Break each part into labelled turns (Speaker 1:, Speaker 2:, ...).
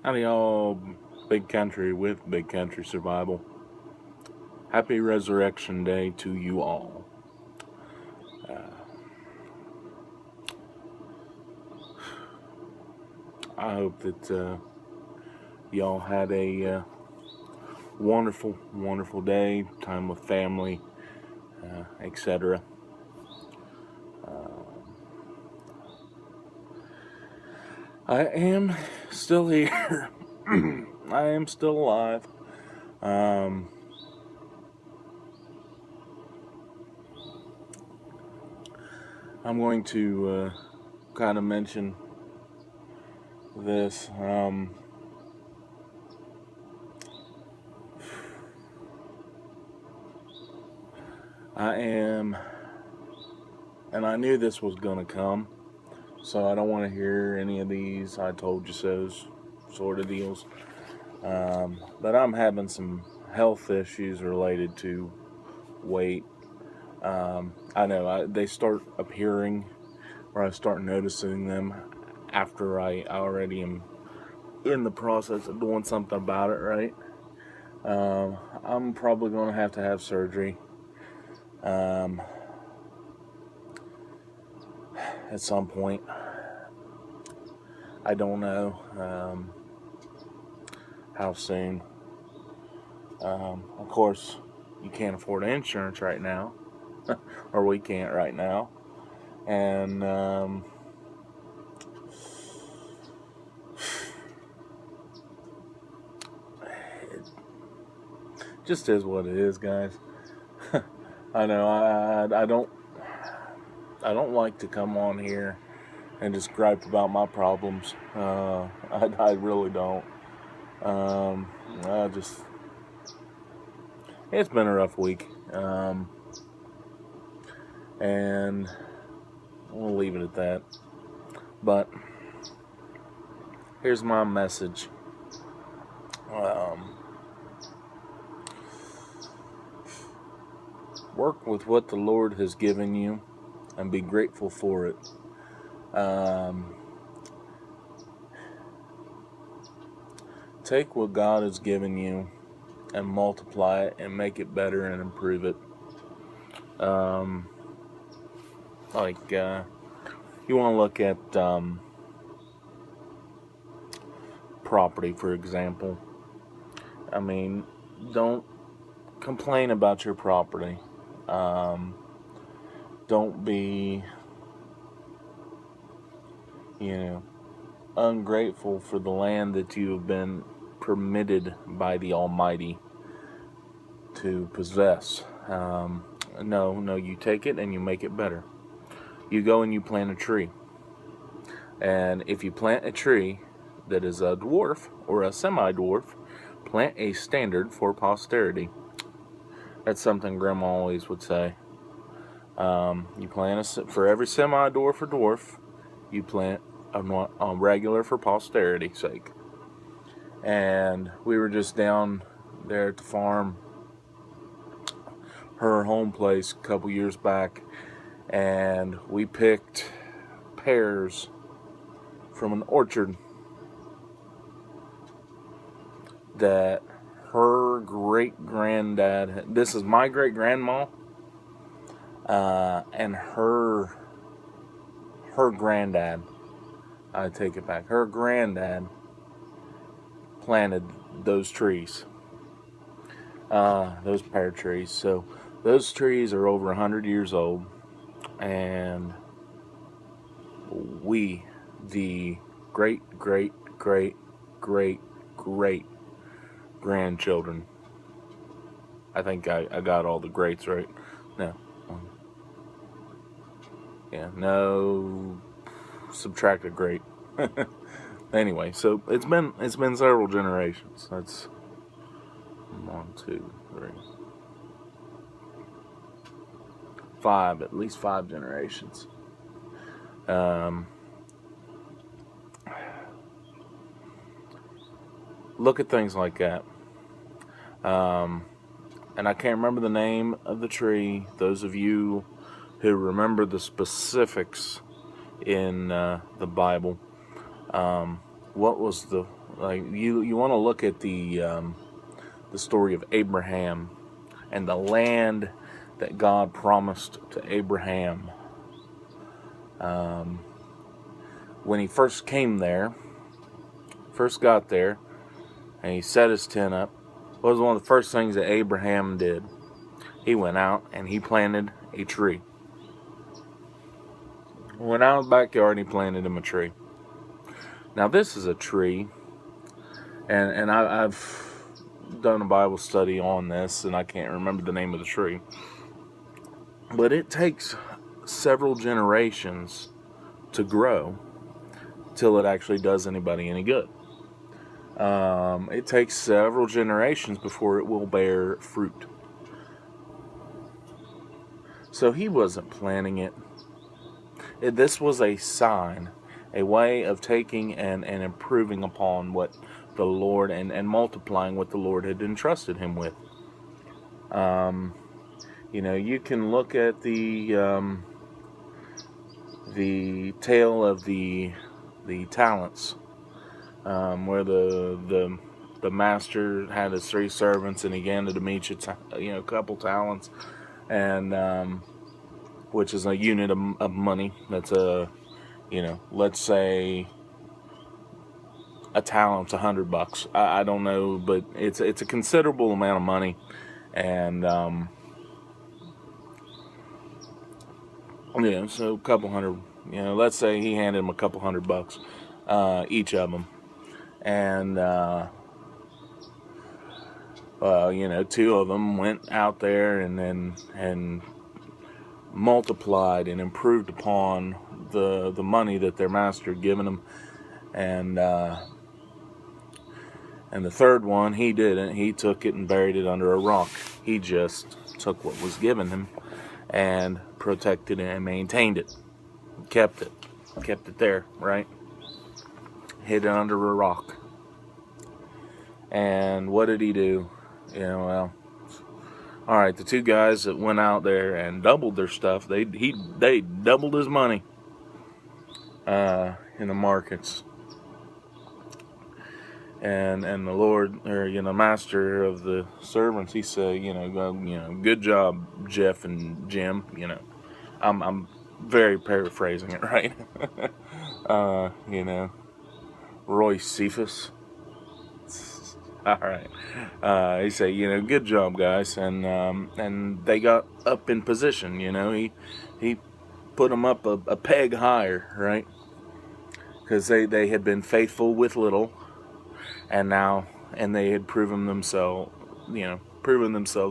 Speaker 1: Howdy y'all, Big Country with Big Country Survival. Happy Resurrection Day to you all. I hope that y'all had a wonderful, wonderful day, time with family, etc. I am still here. I am still alive. I'm going to kind of mention this. I am, and I knew this was going to come, so I don't want to hear any of these "I told you so's" sort of deals. But I'm having some health issues related to weight. I know they start appearing, or I start noticing them after I already am in the process of doing something about it, right? I'm probably going to have surgery at some point. I don't know how soon. Of course, you can't afford insurance right now, or we can't right now, and it just is what it is, guys. I know I don't like to come on here and just gripe about my problems. I really don't. It's been a rough week, and we'll leave it at that. But here's my message. Work with what the Lord has given you and be grateful for it. Take what God has given you and multiply it and make it better and improve it. You want to look at property, for example. I mean, don't complain about your property. Don't be, ungrateful for the land that you have been permitted by the Almighty to possess. No, you take it and you make it better. You go and you plant a tree. And if you plant a tree that is a dwarf or a semi-dwarf, plant a standard for posterity. That's something Grandma always would say. You plant for every semi-dwarf or dwarf, you plant a regular for posterity's sake. And we were just down there at the farm, her home place, a couple years back, and we picked pears from an orchard that her great-granddad, this is my great-grandma, and her granddad, I take it back, her granddad planted those trees, those pear trees. So those trees are over 100 years old, and we, the great grandchildren, I think I got all the greats right. No, subtract a great. Anyway, so it's been several generations. That's 1, 2, 3, 5, at least 5 generations. Look at things like that. And I can't remember the name of the tree. Those of you who remember the specifics in the Bible, what was the Like you want to look at the story of Abraham and the land that God promised to Abraham. When he first got there, and he set his tent up, what was one of the first things that Abraham did? He went out and he planted a tree. Went out in the backyard and he planted him a tree. Now this is a tree, and I've done a Bible study on this, and I can't remember the name of the tree. But it takes several generations to grow till it actually does anybody any good. It takes several generations before it will bear fruit. So he wasn't planning it. This was a sign, a way of taking and improving upon what the Lord and multiplying what the Lord had entrusted him with. You can look at the tale of the talents, where the master had his 3 servants, and he handed them each a couple talents, and which is a unit of money. That's let's say a talent's $100. I don't know, but it's a considerable amount of money, and so a couple hundred. Let's say he handed him a couple $100, each of them, and 2 of them went out there and multiplied and improved upon the money that their master had given them, and the third one, he didn't. He took it and buried it under a rock. He just took what was given him and protected it and maintained it, kept it there, right? Hid it under a rock. And what did he do? All right, the 2 guys that went out there and doubled their stuff, they doubled his money in the markets. And the Lord, or master of the servants, he said, good job, Jeff and Jim. I'm very paraphrasing it, right? Roy Cephas. All right. He said, good job, guys, and they got up in position. He put them up a peg higher, right? Because they had been faithful with little. And they had proven themselves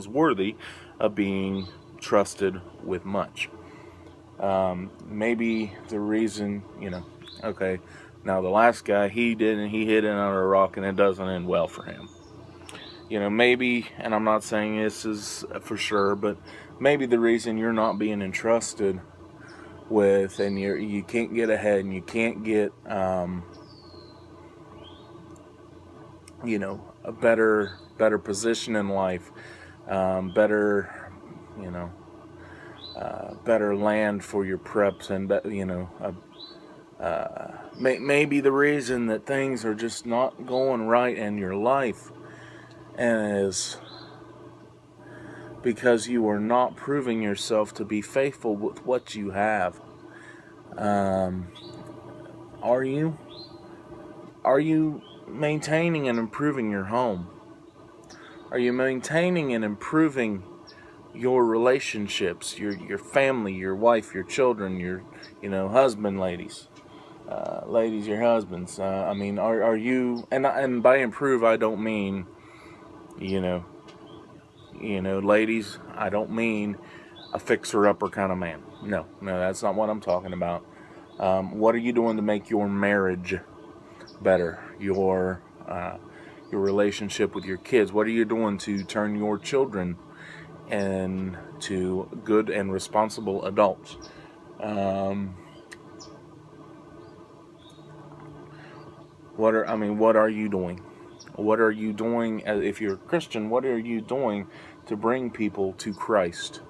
Speaker 1: worthy of being trusted with much. Maybe the reason, okay, now the last guy, he hid it under a rock, and it doesn't end well for him. Maybe, and I'm not saying this is for sure, but maybe the reason you're not being entrusted with, and you can't get ahead, and you can't get, a better position in life, better land for your preps, and maybe the reason that things are just not going right in your life is because you are not proving yourself to be faithful with what you have. Are you maintaining and improving your home? Are you maintaining and improving your relationships, your family, your wife, your children, your husband, ladies, your husbands? Are you? And by improve, I don't mean ladies, I don't mean a fixer-upper kind of man. No, that's not what I'm talking about. What are you doing to make your marriage better? Your relationship with your kids. What are you doing to turn your children into good and responsible adults? What are you doing? What are you doing if you're a Christian? What are you doing to bring people to Christ?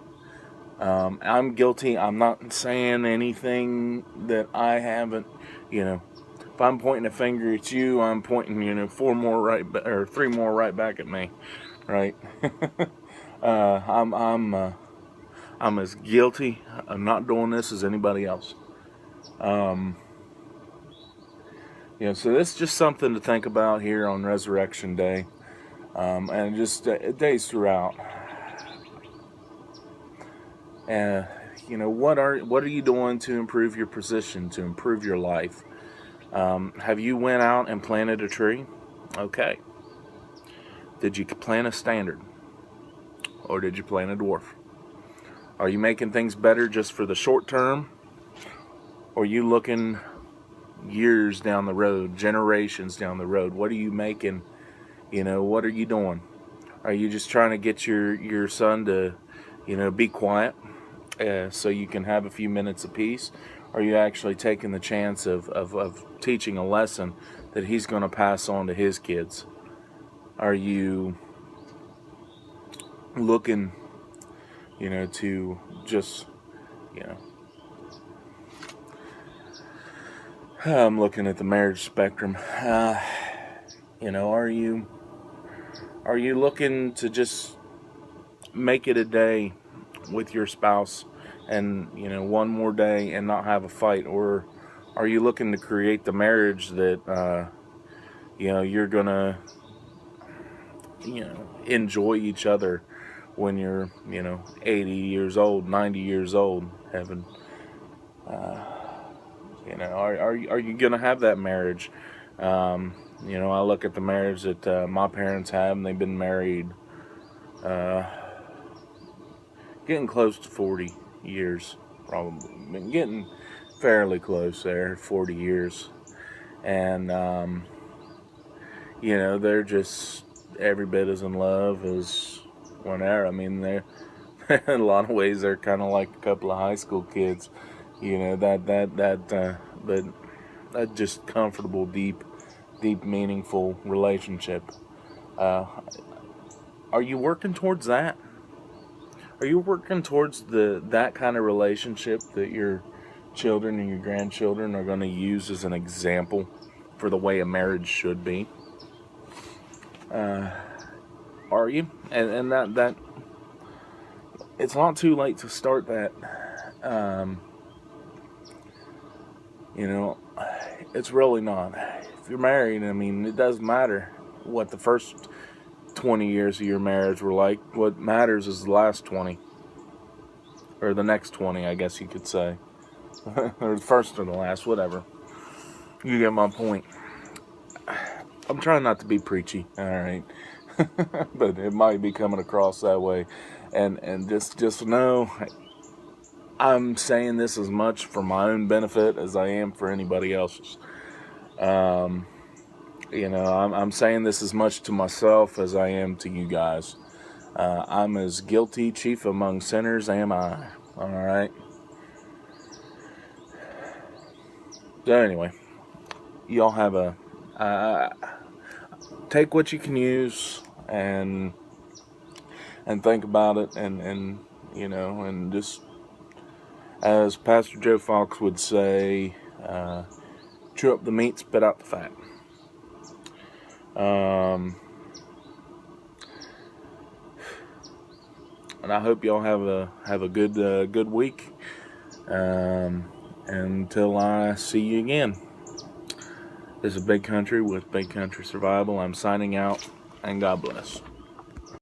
Speaker 1: I'm guilty. I'm not saying anything that I haven't, If I'm pointing a finger at you, I'm pointing, 3 more right back at me, right? I'm as guilty of not doing this as anybody else. So this is just something to think about here on Resurrection Day, and just days throughout. And what are you doing to improve your position, to improve your life? Have you went out and planted a tree? Okay. Did you plant a standard, or did you plant a dwarf? Are you making things better just for the short term, or are you looking years down the road, generations down the road? What are you making? What are you doing? Are you just trying to get your son to, be quiet, so you can have a few minutes of peace? Are you actually taking the chance of teaching a lesson that he's going to pass on to his kids? Are you looking, to just, I'm looking at the marriage spectrum. Are you looking to just make it a day with your spouse, and one more day and not have a fight? Or are you looking to create the marriage that you're gonna enjoy each other when you're 80 years old, 90 years old, heaven? Are you gonna have that marriage? I look at the marriage that my parents have, and they've been married getting close to 40 years, probably. Been getting fairly close there, 40 years. And, they're just every bit as in love as whenever. I mean, they're in a lot of ways, they're kind of like a couple of high school kids. But that just comfortable, deep, meaningful relationship. Are you working towards that? Are you working towards that kind of relationship that your children and your grandchildren are going to use as an example for the way a marriage should be? Are you? And that it's not too late to start that. It's really not. If you're married, I mean, it doesn't matter what the first 20 years of your marriage were like. What matters is the last 20. Or the next 20, I guess you could say. Or the first or the last, whatever. You get my point. I'm trying not to be preachy, alright? But it might be coming across that way. And just know, I'm saying this as much for my own benefit as I am for anybody else's. I'm saying this as much to myself as I am to you guys. I'm as guilty, chief among sinners am I. Alright? So anyway, y'all have take what you can use and think about it, and just, as Pastor Joe Fox would say, chew up the meat, spit out the fat. And I hope y'all have a good week. Until I see you again. This is Big Country with Big Country Survival. I'm signing out, and God bless.